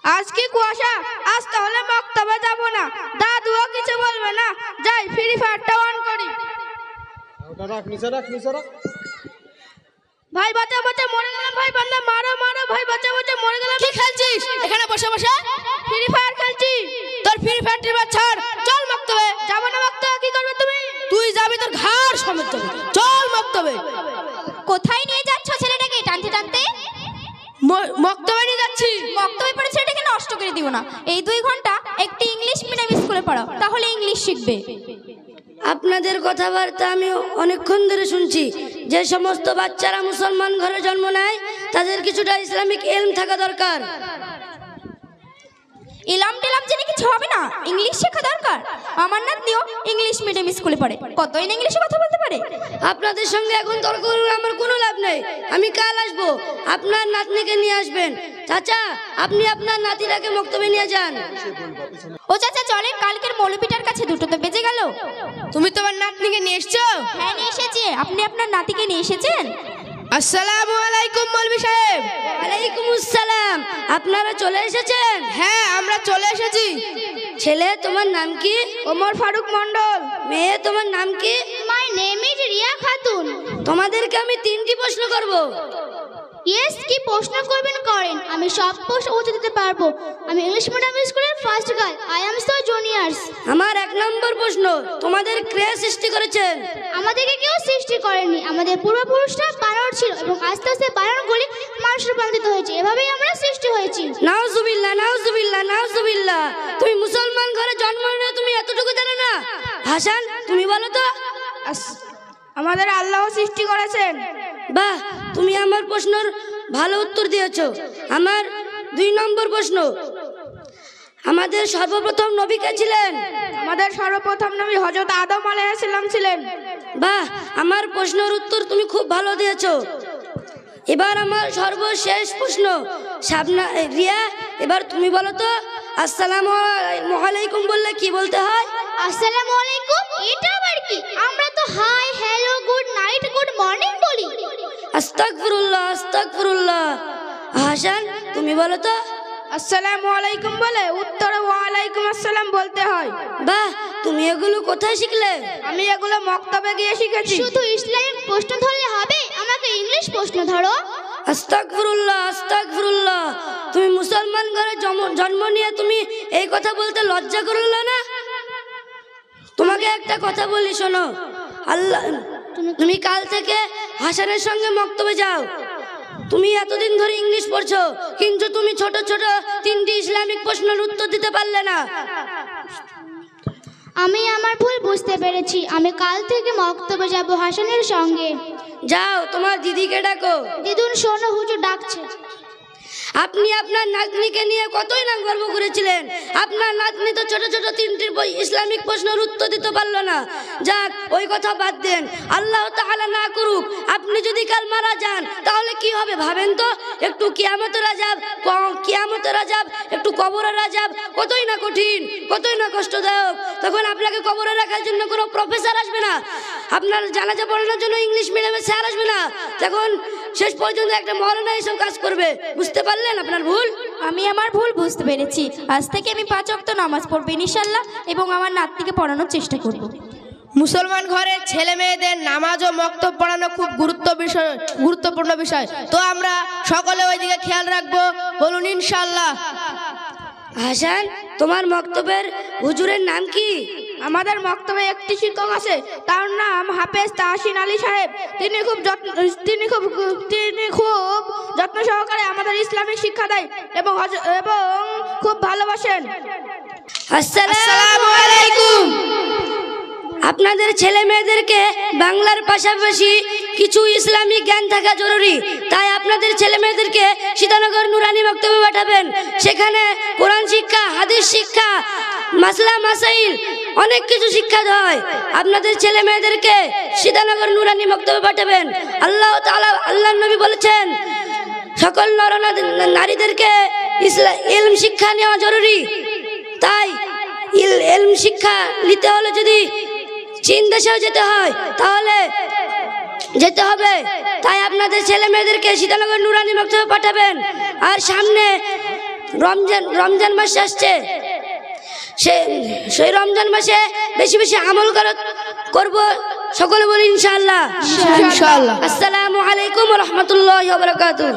আজ কি কুয়াশা, আজ তাহলে মক্তবে যাব না। দাদুও কিছু বলবে না, যাই ফ্রি ফায়ারটা অন করি। ভাই বাঁচা বাঁচা মরে গেলাম, ভাই বান্দা মারো মারো, ভাই বাঁচা বাঁচা মরে গেলাম। কি খেলছিস এখানে বসে বসে? ফ্রি ফায়ার খেলছি। তোর ফ্রি ফায়ার টিবার ছাড়, চল মক্তবে। যাবো না মক্তবে, কি করবে তুমি? তুই যাবি তোর ঘাড় সমেত যাবে, চল মক্তবে। কোথায় নিয়ে যাচ্ছ ছেলেটাকে টানতে টানতে? মক্তবে নিয়ে যাচ্ছি। মক্তবে পড়ে ছেলেটাকে নষ্ট করে দিব না। এই 2 ঘন্টা একটি ইংলিশ মিডিয়াম স্কুলে পড়াও, তাহলে ইংলিশ শিখবে। আপনাদের কথাবার্তা আমি অনেকক্ষণ ধরে শুনছি। যে সমস্ত বাচ্চারা মুসলমান ঘরে জন্ম নেয় তাদের কিছুটা ইসলামিক ইলম থাকা দরকার। ইলাম টেলাম জেনে কিছু হবে না, ইংলিশ শেখা দরকার। আমার নাতনিও ইংলিশ মিডিয়াম স্কুলে পড়ে, কতই না ইংলিশে কথা বলতে পারে। আপনাদের সঙ্গে এখন তর্ক করে আমার কোনো লাভ নেই। আমি কাল আসবো, আপনার নাতনিকে নিয়ে আসবেন। চাচা, আপনি আপনার নাতিটাকে মক্তবে নিয়ে যান। ও চাচা চলেন, কালকের মৌলবীটার কাছে 2টো তো বেজে গেল। তুমি তোমার নাতনিকে নিয়ে এসছো? হ্যাঁ নিয়ে এসেছি। আপনি আপনার নাতিকে নিয়ে এসেছেন? আসসালামু আলাইকুম মৌলভী সাহেব। ওয়ালাইকুম আসসালাম। আপনারা চলে এসেছেন? হ্যাঁ আমরা চলে এসেছি। ছেলে, তোমার নাম কি? ওমর ফারুক মন্ডল। মেয়ে, তোমার নাম কি? My name is Riya Khatun. তোমাদেরকে আমি 3টি প্রশ্ন করব। ইয়েস, কি প্রশ্ন করবেন করেন, আমি সব প্রশ্ন উত্তর দিতে পারবো। আমি ইংলিশ মিডিয়াম স্কুলের first girl, I am so juniors. আমার 1 নম্বর প্রশ্ন, তোমাদের কে সৃষ্টি করেছেন? আমাদেরকে কেউ সৃষ্টি করেনি, আমাদের পূর্বপুরুষরা বানর ছিল এবং আস্তে আস্তে বানরগুলি মানুষে রূপান্তরিত হয়েছে, এভাবেই আমরা সৃষ্টি হয়েছি। নাউজুবিল্লাহ, নাউজুবিল্লাহ, নাউজুবিল্লাহ। তুমি মুসলমান ঘরে জন্ম নিয়ে তুমি এতটুকু জানো না? হাসান, তুমি বলো তো। আমাদের আল্লাহ সৃষ্টি করেছেন। বাহ, তুমি আমার প্রশ্নের ভালো উত্তর দিয়েছো। আমার 2 নম্বর প্রশ্ন, আমাদের সর্বপ্রথম নবী কে ছিলেন? আমাদের সর্বপ্রথম নবী হযরত আদম আলাইহিস সালাম ছিলেন। বাহ, আমার প্রশ্নের উত্তর তুমি খুব ভালো দিয়েছো। এবার আমার সর্বশেষ প্রশ্ন, শাবনা রিয়া, এবার তুমি বলো তো আসসালামু আলাইকুম বললে কি বলতে হয়? আসসালামু আলাইকুম, এটা আবার কি? আমরা তো hi, hello, good night, good morning বলি। আস্তাগফিরুল্লাহ, আস্তাগফিরুল্লাহ। হাসান, তুমি বলো তো। আসসালামু আলাইকুম বলে উত্তরে ওয়ালাইকুম আসসালাম বলতে হয়। বাহ, তুমি এগুলো কোথায় শিখলে? আমি এগুলো মক্তবে গিয়ে শিখেছি। শুধু ইসলামিক প্রশ্ন ধরলে হবে, আমাকে ইংলিশ প্রশ্ন ধরো। আস্তাগফিরুল্লাহ, আস্তাগফিরুল্লাহ। তুমি মুসলমান ঘরে জন্ম নিয়ে তুমি এই কথা বলতে লজ্জা করলে না? তোমাকে একটা কথা বলি, শোনো। আল্লাহ, তুমি কাল থেকে হাসানের সঙ্গে মক্তবে যাও। তুমি এতদিন ধরে ইংলিশ পড়ছো, কিন্তু তুমি ছোট ছোট 3টি ইসলামিক প্রশ্নের উত্তর দিতে পারলে না। আমি আমার ভুল বুঝতে পেরেছি, আমি কাল থেকে মক্তবে যাব হাসানের সঙ্গে। যাও, তোমার দিদিকে ডাকো। দিদুন শোনো, হুজুর ডাকছে। আপনি আপনার নাতনিকে নিয়ে কতই না গর্ব করেছিলেন। আপনার নাতনি তো ছোট ছোট 3টি ইসলামিক প্রশ্নের উত্তর দিতে পারলো না। যাক, ওই কথা বাদ দেন। আল্লাহ তাআলা না করুক, আপনি যদি কাল মারা যান তাহলে কি হবে ভাবেন তো। একটু কিয়ামতের আযাব, একটু কবরের আযাব কতই না কঠিন, কতই না কষ্টদায়ক। তখন আপনাকে কবরে রাখার জন্য কোনো প্রফেসর আসবে না, আপনার জানাজা পড়ানোর জন্য ইংলিশ মিডিয়ামের স্যার আসবে না। তখন শেষ পর্যন্ত একটা মওলানা এসব কাজ করবে। বুঝতে পারলেন আপনার ভুল? আমি আমার ভুল বুঝতে পেরেছি। আজ থেকে আমি 5 ওয়াক্ত নামাজ পড়ব ইনশাআল্লাহ, এবং আমার নাতনিকে পড়ানোর চেষ্টা করব। মুসলমান ঘরের ছেলে মেয়েদের নামাজ ও মক্তব পড়ানো খুব গুরুত্বপূর্ণ বিষয়। তো আমরা সকলে ওইদিকে খেয়াল রাখবো, বলুন ইনশাআল্লাহ। হাসান, তোমার মক্তবের হুজুরের নাম কি? আমাদের মক্তবে একটি শিক্ষক আছে, তার নাম হাফেজ তাহসিন আলী সাহেব। তিনি খুব যত্ন সহকারে আমাদের ইসলামিক শিক্ষা দেয় এবং খুব ভালোবাসেন। আসসালামু আলাইকুম। আপনাদের ছেলে মেয়েদেরকে বাংলার পাশাপাশি কিছু ইসলামিক জ্ঞান থাকা জরুরি। তাই আপনাদের ছেলে মেয়েদেরকে সীতানগর নুরানি মক্তবে পাঠাবেন। সেখানে কোরআন শিক্ষা, হাদিস শিক্ষা, মাসলা মাসাইল অনেক কিছু শিক্ষা হয়। আপনাদের ছেলে মেয়েদেরকে সীতানগর নুরানি মক্তবে পাঠাবেন। আল্লাহ তাআলা, আল্লাহর নবী বলেছেন, সকল নারীদেরকে ইলম শিক্ষা নেওয়া জরুরি। তাই ইলম শিক্ষা নিতে হলে যদি চীন দেশেও যেতে হয় তাহলে যেতে হবে। তাই আপনাদের ছেলে মেয়েদেরকে সীতানগর নুরানি মক্তবে পাঠাবেন। আর সামনে রমজান মাস আসছে, সেই রমজান মাসে বেশি বেশি আমল করব, সকলে বলি ইনশাআল্লাহ। ইনশাআল্লাহ। আসসালামু আলাইকুম ওয়া রাহমাতুল্লাহি ওয়া বারাকাতুহু।